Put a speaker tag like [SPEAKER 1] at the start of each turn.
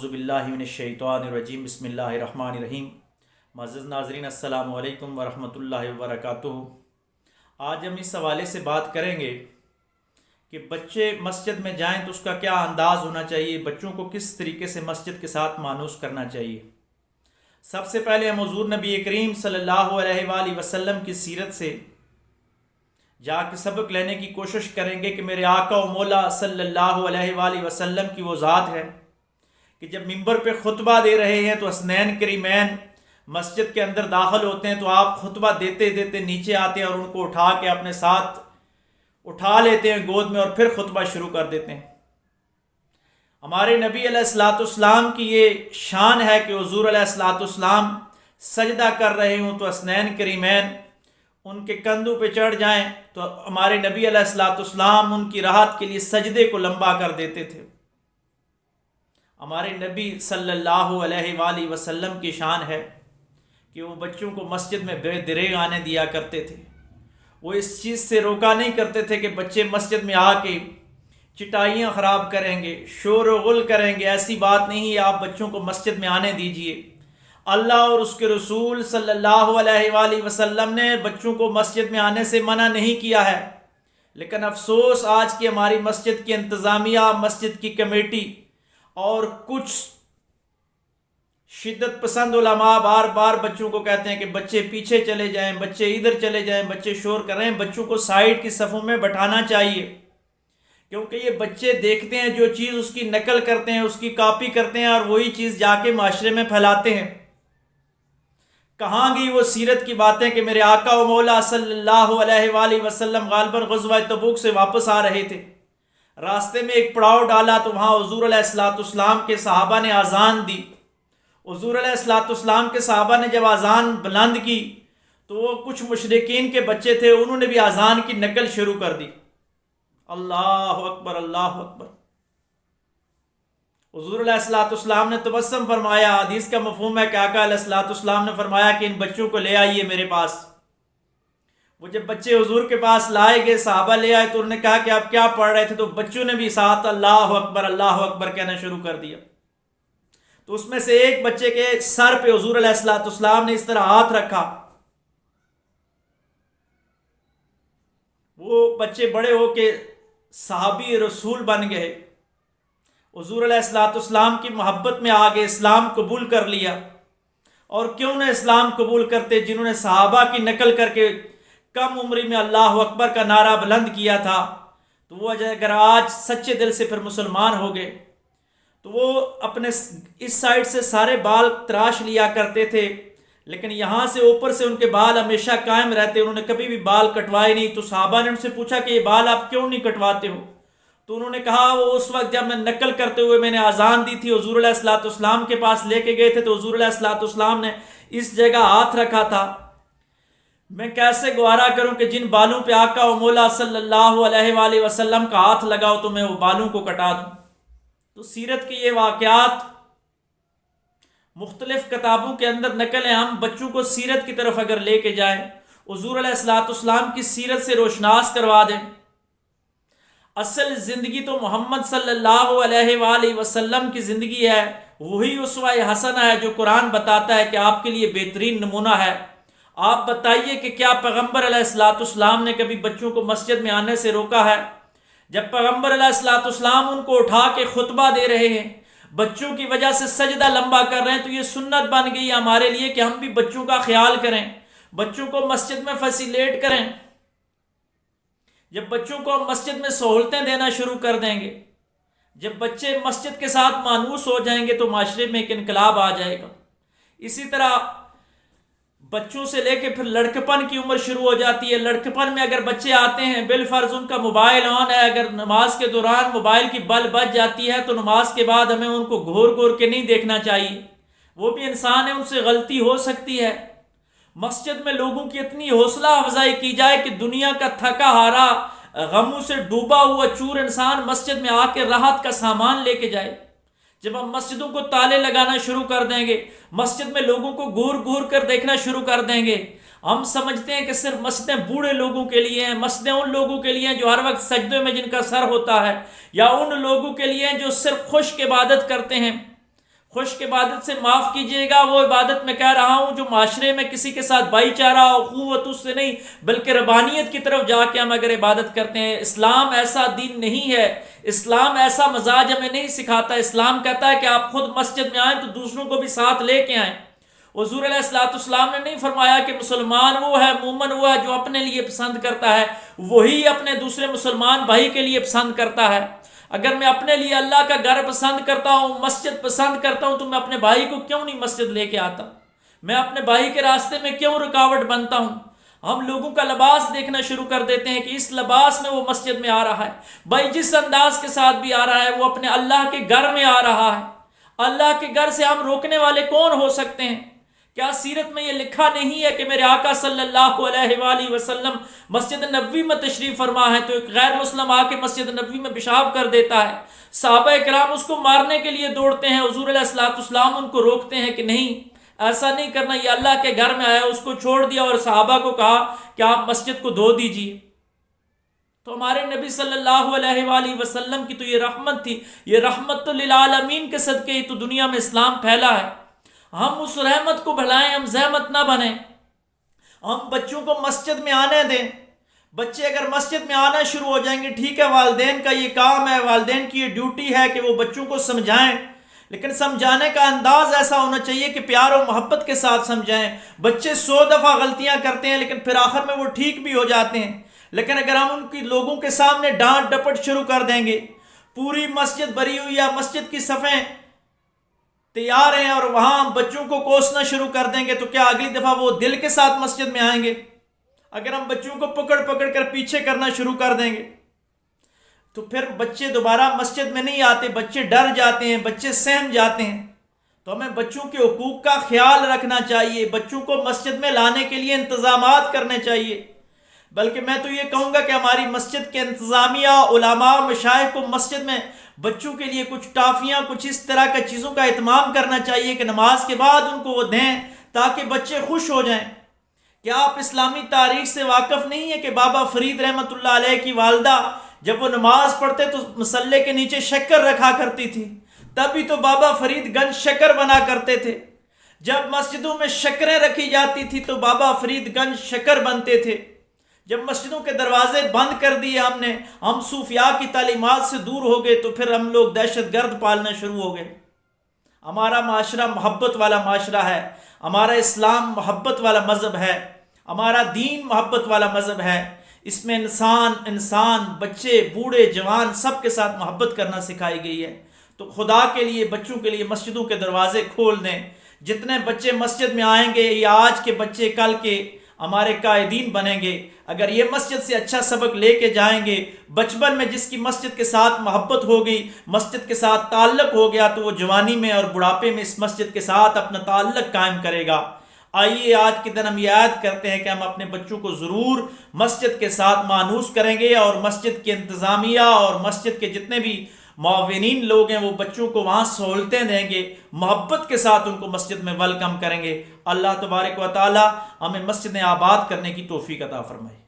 [SPEAKER 1] اعوذ باللہ من الشیطان الرجیم بسم اللہ الرحمن الرحیم۔ معزز ناظرین السلام علیکم ورحمۃ اللہ وبرکاتہ۔ آج ہم اس حوالے سے بات کریں گے کہ بچے مسجد میں جائیں تو اس کا کیا انداز ہونا چاہیے، بچوں کو کس طریقے سے مسجد کے ساتھ مانوس کرنا چاہیے۔ سب سے پہلے ہم حضور نبی کریم صلی اللہ علیہ وآلہ وسلم کی سیرت سے جا کے سبق لینے کی کوشش کریں گے کہ میرے آقا و مولا صلی اللہ علیہ وآلہ وسلم کی وہ ذات ہے کہ جب ممبر پہ خطبہ دے رہے ہیں تو حسنین کریمین مسجد کے اندر داخل ہوتے ہیں تو آپ خطبہ دیتے دیتے نیچے آتے ہیں اور ان کو اٹھا کے اپنے ساتھ اٹھا لیتے ہیں گود میں اور پھر خطبہ شروع کر دیتے ہیں۔ ہمارے نبی علیہ الصلوۃ والسلام کی یہ شان ہے کہ حضور علیہ الصلوۃ والسلام سجدہ کر رہے ہوں تو حسنین کریمین ان کے کندھوں پہ چڑھ جائیں تو ہمارے نبی علیہ الصلوۃ والسلام ان کی راحت کے لیے سجدے کو لمبا کر دیتے تھے۔ ہمارے نبی صلی اللہ علیہ وآلہ وسلم کی شان ہے کہ وہ بچوں کو مسجد میں بے دریغ آنے دیا کرتے تھے۔ وہ اس چیز سے روکا نہیں کرتے تھے کہ بچے مسجد میں آ کے چٹائیاں خراب کریں گے، شور و غل کریں گے، ایسی بات نہیں ہے، آپ بچوں کو مسجد میں آنے دیجئے۔ اللہ اور اس کے رسول صلی اللہ علیہ وآلہ وسلم نے بچوں کو مسجد میں آنے سے منع نہیں کیا ہے، لیکن افسوس آج کی ہماری مسجد کی انتظامیہ، مسجد کی کمیٹی اور کچھ شدت پسند علماء بار بار بچوں کو کہتے ہیں کہ بچے پیچھے چلے جائیں، بچے ادھر چلے جائیں، بچے شور کر رہے ہیں، بچوں کو سائیڈ کی صفوں میں بٹھانا چاہیے، کیونکہ یہ بچے دیکھتے ہیں جو چیز اس کی نقل کرتے ہیں، اس کی کاپی کرتے ہیں اور وہی چیز جا کے معاشرے میں پھیلاتے ہیں۔ کہاں گئی وہ سیرت کی باتیں کہ میرے آقا و مولا صلی اللہ علیہ وآلہ وسلم غالباً غزوہ تبوک سے واپس آ رہے تھے، راستے میں ایک پڑاؤ ڈالا تو وہاں حضور علیہ الصلوۃ والسلام کے صحابہ نے اذان دی۔ حضور علیہ الصلوۃ والسلام کے صحابہ نے جب اذان بلند کی تو وہ کچھ مشرکین کے بچے تھے، انہوں نے بھی اذان کی نقل شروع کر دی، اللہ اکبر اللہ اکبر۔ حضور علیہ الصلوۃ والسلام نے تبسم فرمایا، حدیث کا مفہوم ہے کہ آقا علیہ الصلوۃ والسلام نے فرمایا کہ ان بچوں کو لے آئیے میرے پاس۔ وہ جب بچے حضور کے پاس لائے گئے، صحابہ لے آئے تو انہوں نے کہا کہ آپ کیا پڑھ رہے تھے، تو بچوں نے بھی ساتھ اللہ اکبر کہنا شروع کر دیا۔ تو اس میں سے ایک بچے کے سر پہ حضور علیہ الصلوۃ والسلام نے اس طرح ہاتھ رکھا، وہ بچے بڑے ہو کے صحابی رسول بن گئے، حضور علیہ الصلوۃ والسلام کی محبت میں آگے اسلام قبول کر لیا۔ اور کیوں نہ اسلام قبول کرتے جنہوں نے صحابہ کی نقل کر کے کم عمری میں اللہ اکبر کا نعرہ بلند کیا تھا، تو وہ اگر آج سچے دل سے پھر مسلمان ہو گئے تو وہ اپنے اس سائڈ سے سارے بال تراش لیا کرتے تھے، لیکن یہاں سے اوپر سے ان کے بال ہمیشہ قائم رہتے، انہوں نے کبھی بھی بال کٹوائے نہیں۔ تو صحابہ نے ان سے پوچھا کہ یہ بال آپ کیوں نہیں کٹواتے ہو؟ تو انہوں نے کہا وہ اس وقت جب میں نقل کرتے ہوئے میں نے اذان دی تھی، حضور علیہ الصلوۃ والسلام کے پاس لے کے گئے تھے تو حضور علیہ الصلوۃ والسلام نے اس جگہ ہاتھ رکھا تھا، میں کیسے گوارا کروں کہ جن بالوں پہ آقا و مولا صلی اللہ علیہ وآلہ وسلم کا ہاتھ لگاؤ تو میں وہ بالوں کو کٹا دوں۔ تو سیرت کے یہ واقعات مختلف کتابوں کے اندر نقل ہیں، ہم بچوں کو سیرت کی طرف اگر لے کے جائیں، حضور علیہ الصلوۃ والسلام کی سیرت سے روشناس کروا دیں۔ اصل زندگی تو محمد صلی اللہ علیہ وآلہ وسلم کی زندگی ہے، وہی اسوہ حسنہ ہے جو قرآن بتاتا ہے کہ آپ کے لیے بہترین نمونہ ہے۔ آپ بتائیے کہ کیا پیغمبر علیہ الصلوۃ والسلام نے کبھی بچوں کو مسجد میں آنے سے روکا ہے؟ جب پیغمبر علیہ الصلوۃ والسلام ان کو اٹھا کے خطبہ دے رہے ہیں، بچوں کی وجہ سے سجدہ لمبا کر رہے ہیں، تو یہ سنت بن گئی ہے ہمارے لیے کہ ہم بھی بچوں کا خیال کریں، بچوں کو مسجد میں فیسیلیٹ کریں۔ جب بچوں کو ہم مسجد میں سہولتیں دینا شروع کر دیں گے، جب بچے مسجد کے ساتھ مانوس ہو جائیں گے تو معاشرے میں ایک انقلاب آ جائے گا۔ اسی طرح بچوں سے لے کے پھر لڑکپن کی عمر شروع ہو جاتی ہے، لڑکپن میں اگر بچے آتے ہیں بالفرض ان کا موبائل آن ہے، اگر نماز کے دوران موبائل کی بل بج جاتی ہے تو نماز کے بعد ہمیں ان کو گھور گھور کے نہیں دیکھنا چاہیے، وہ بھی انسان ہے، ان سے غلطی ہو سکتی ہے۔ مسجد میں لوگوں کی اتنی حوصلہ افزائی کی جائے کہ دنیا کا تھکا ہارا غموں سے ڈوبا ہوا چور انسان مسجد میں آ کے راحت کا سامان لے کے جائے۔ جب ہم مسجدوں کو تالے لگانا شروع کر دیں گے، مسجد میں لوگوں کو گھور گھور کر دیکھنا شروع کر دیں گے، ہم سمجھتے ہیں کہ صرف مسجدیں بوڑھے لوگوں کے لیے ہیں، مسجدیں ان لوگوں کے لیے ہیں جو ہر وقت سجدے میں جن کا سر ہوتا ہے، یا ان لوگوں کے لیے ہیں جو صرف خشک عبادت کرتے ہیں۔ خشک عبادت سے معاف کیجیے گا، وہ عبادت میں کہہ رہا ہوں جو معاشرے میں کسی کے ساتھ بھائی چارہ اخوت اس سے نہیں بلکہ ربانیت کی طرف جا کے ہم اگر عبادت کرتے ہیں۔ اسلام ایسا دین نہیں ہے، اسلام ایسا مزاج ہمیں نہیں سکھاتا۔ اسلام کہتا ہے کہ آپ خود مسجد میں آئیں تو دوسروں کو بھی ساتھ لے کے آئیں۔ حضور علیہ السلام نے نہیں فرمایا کہ مسلمان وہ ہے، مومن وہ ہے جو اپنے لیے پسند کرتا ہے، وہی اپنے دوسرے مسلمان بھائی کے لیے پسند کرتا ہے۔ اگر میں اپنے لیے اللہ کا گھر پسند کرتا ہوں، مسجد پسند کرتا ہوں، تو میں اپنے بھائی کو کیوں نہیں مسجد لے کے آتا؟ میں اپنے بھائی کے راستے میں کیوں رکاوٹ بنتا ہوں؟ ہم لوگوں کا لباس دیکھنا شروع کر دیتے ہیں کہ اس لباس میں وہ مسجد میں آ رہا ہے، بھائی جس انداز کے ساتھ بھی آ رہا ہے وہ اپنے اللہ کے گھر میں آ رہا ہے۔ اللہ کے گھر سے ہم روکنے والے کون ہو سکتے ہیں؟ کیا سیرت میں یہ لکھا نہیں ہے کہ میرے آقا صلی اللہ علیہ وآلہ وسلم مسجد نبوی میں تشریف فرما ہے تو ایک غیر مسلم آ کے مسجد نبوی میں پیشاب کر دیتا ہے، صحابہ کرام اس کو مارنے کے لیے دوڑتے ہیں، حضور علیہ السلام ان کو روکتے ہیں کہ نہیں ایسا نہیں کرنا، یہ اللہ کے گھر میں آیا، اس کو چھوڑ دیا اور صحابہ کو کہا کہ آپ مسجد کو دھو دیجیے۔ تو ہمارے نبی صلی اللہ علیہ وآلہ وسلم کی تو یہ رحمت تھی، یہ رحمت للعالمین کے صدقے ہی تو دنیا میں اسلام پھیلا ہے۔ ہم اس رحمت کو بھلائیں، ہم زحمت نہ بنیں، ہم بچوں کو مسجد میں آنے دیں۔ بچے اگر مسجد میں آنا شروع ہو جائیں گے، ٹھیک ہے والدین کا یہ کام ہے، والدین کی یہ ڈیوٹی ہے کہ وہ بچوں کو سمجھائیں، لیکن سمجھانے کا انداز ایسا ہونا چاہیے کہ پیار و محبت کے ساتھ سمجھائیں۔ بچے 100 دفعہ غلطیاں کرتے ہیں لیکن پھر آخر میں وہ ٹھیک بھی ہو جاتے ہیں، لیکن اگر ہم ان کی لوگوں کے سامنے ڈانٹ ڈپٹ شروع کر دیں گے، پوری مسجد بھری ہوئی ہے، مسجد کی صفیں تیار ہیں اور وہاں ہم بچوں کو کوسنا شروع کر دیں گے تو کیا اگلی دفعہ وہ دل کے ساتھ مسجد میں آئیں گے؟ اگر ہم بچوں کو پکڑ پکڑ کر پیچھے کرنا شروع کر دیں گے تو پھر بچے دوبارہ مسجد میں نہیں آتے، بچے ڈر جاتے ہیں، بچے سہم جاتے ہیں۔ تو ہمیں بچوں کے حقوق کا خیال رکھنا چاہیے، بچوں کو مسجد میں لانے کے لیے انتظامات کرنے چاہیے۔ بلکہ میں تو یہ کہوں گا کہ ہماری مسجد کے انتظامیہ، علماء، مشائخ کو مسجد میں بچوں کے لیے کچھ ٹافیاں، کچھ اس طرح کے چیزوں کا اہتمام کرنا چاہیے کہ نماز کے بعد ان کو وہ دیں تاکہ بچے خوش ہو جائیں۔ کیا آپ اسلامی تاریخ سے واقف نہیں ہیں کہ بابا فرید رحمۃ اللہ علیہ کی والدہ جب وہ نماز پڑھتے تو مصلے کے نیچے شکر رکھا کرتی تھی؟ تبھی تو بابا فرید گنج شکر بنا کرتے تھے۔ جب مسجدوں میں شکریں رکھی جاتی تھی تو بابا فرید گنج شکر بنتے تھے۔ جب مسجدوں کے دروازے بند کر دیے ہم صوفیاء کی تعلیمات سے دور ہو گئے تو پھر ہم لوگ دہشت گرد پالنا شروع ہو گئے۔ ہمارا معاشرہ محبت والا معاشرہ ہے، ہمارا اسلام محبت والا مذہب ہے، ہمارا دین محبت والا مذہب ہے۔ اس میں انسان بچے بوڑھے جوان سب کے ساتھ محبت کرنا سکھائی گئی ہے۔ تو خدا کے لیے بچوں کے لیے مسجدوں کے دروازے کھول دیں۔ جتنے بچے مسجد میں آئیں گے یہ آج کے بچے کل کے ہمارے قائدین بنیں گے۔ اگر یہ مسجد سے اچھا سبق لے کے جائیں گے، بچپن میں جس کی مسجد کے ساتھ محبت ہوگی، مسجد کے ساتھ تعلق ہو گیا تو وہ جوانی میں اور بڑھاپے میں اس مسجد کے ساتھ اپنا تعلق قائم کرے گا۔ آئیے آج کے دن ہم یاد کرتے ہیں کہ ہم اپنے بچوں کو ضرور مسجد کے ساتھ مانوس کریں گے، اور مسجد کے انتظامیہ اور مسجد کے جتنے بھی معاونین لوگ ہیں وہ بچوں کو وہاں سہولتیں دیں گے، محبت کے ساتھ ان کو مسجد میں ویلکم کریں گے۔ اللہ تبارک و تعالی ہمیں مسجدیں آباد کرنے کی توفیق عطا فرمائے۔